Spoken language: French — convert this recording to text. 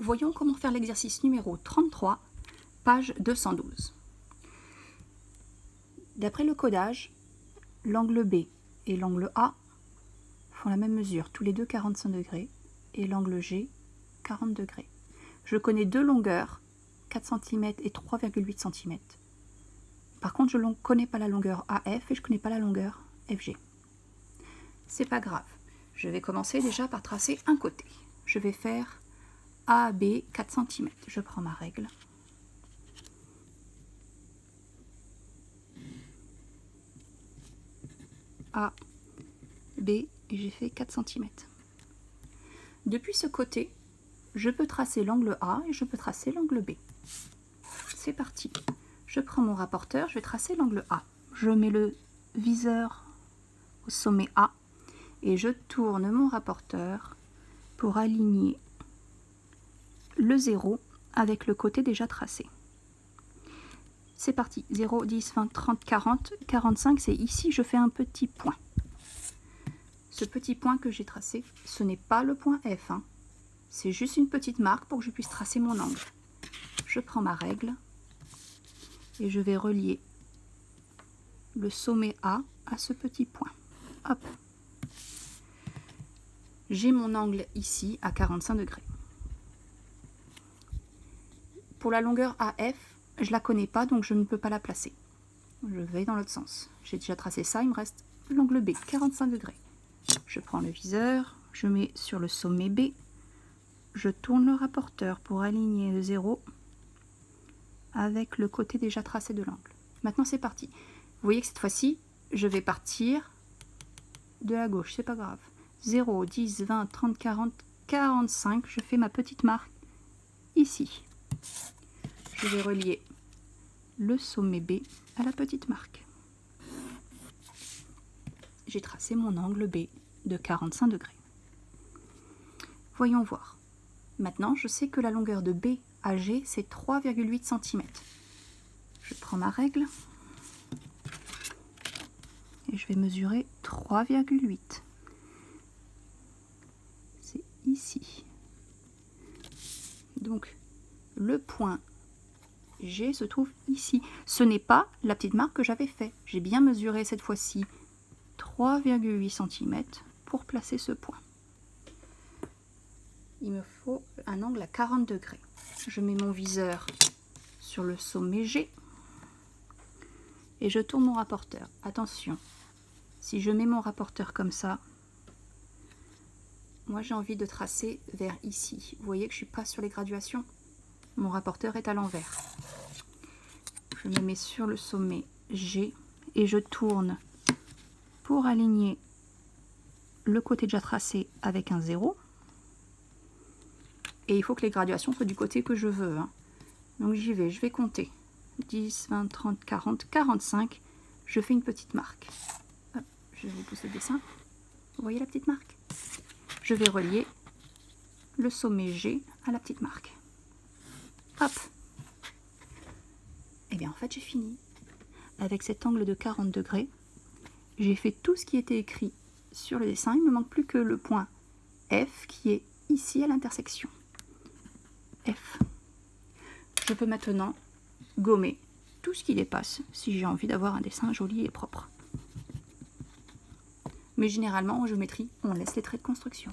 Voyons comment faire l'exercice numéro 33, page 212. D'après le codage, l'angle B et l'angle A font la même mesure, tous les deux 45 degrés, et l'angle G 40 degrés. Je connais deux longueurs, 4 cm et 3,8 cm. Par contre, je ne connais pas la longueur AF et je ne connais pas la longueur FG. C'est pas grave. Je vais commencer déjà par tracer un côté. Je vais faire AB 4 cm. Je prends ma règle. A, B, et j'ai fait 4 cm. Depuis ce côté, je peux tracer l'angle A et je peux tracer l'angle B. C'est parti. Je prends mon rapporteur, je vais tracer l'angle A. Je mets le viseur au sommet A et je tourne mon rapporteur pour aligner le 0 avec le côté déjà tracé. C'est parti. 0, 10, 20, 30, 40, 45, c'est ici, je fais un petit point. Ce petit point que j'ai tracé, ce n'est pas le point F, hein. C'est juste une petite marque pour que je puisse tracer mon angle. Je prends ma règle et je vais relier le sommet A à ce petit point. Hop. J'ai mon angle ici à 45 degrés. Pour la longueur AF, je ne la connais pas, donc je ne peux pas la placer. Je vais dans l'autre sens. J'ai déjà tracé ça, il me reste l'angle B, 45 degrés. Je prends le viseur, je mets sur le sommet B, je tourne le rapporteur pour aligner le 0 avec le côté déjà tracé de l'angle. Maintenant c'est parti. Vous voyez que cette fois-ci, je vais partir de la gauche, c'est pas grave. 0, 10, 20, 30, 40, 45, je fais ma petite marque ici. Je vais relier le sommet B à la petite marque. J'ai tracé mon angle B de 45 degrés. Voyons voir. Maintenant, je sais que la longueur de B à G, c'est 3,8 cm. Je prends ma règle et je vais mesurer 3,8. C'est ici. Donc, le point G se trouve ici. Ce n'est pas la petite marque que j'avais fait. J'ai bien mesuré cette fois-ci 3,8 cm pour placer ce point. Il me faut un angle à 40 degrés. Je mets mon viseur sur le sommet G et je tourne mon rapporteur. Attention, si je mets mon rapporteur comme ça, moi j'ai envie de tracer vers ici. Vous voyez que je ne suis pas sur les graduations. Mon rapporteur est à l'envers. Je me mets sur le sommet G et je tourne pour aligner le côté déjà tracé avec un 0. Et il faut que les graduations soient du côté que je veux, hein. Donc j'y vais, je vais compter. 10, 20, 30, 40, 45. Je fais une petite marque. Hop, je vous pousse le dessin. Vous voyez la petite marque? Je vais relier le sommet G à la petite marque. Hop. Et bien en fait j'ai fini. Avec cet angle de 40 degrés, j'ai fait tout ce qui était écrit sur le dessin. Il ne me manque plus que le point F qui est ici à l'intersection. F. Je peux maintenant gommer tout ce qui dépasse si j'ai envie d'avoir un dessin joli et propre. Mais généralement en géométrie, on laisse les traits de construction.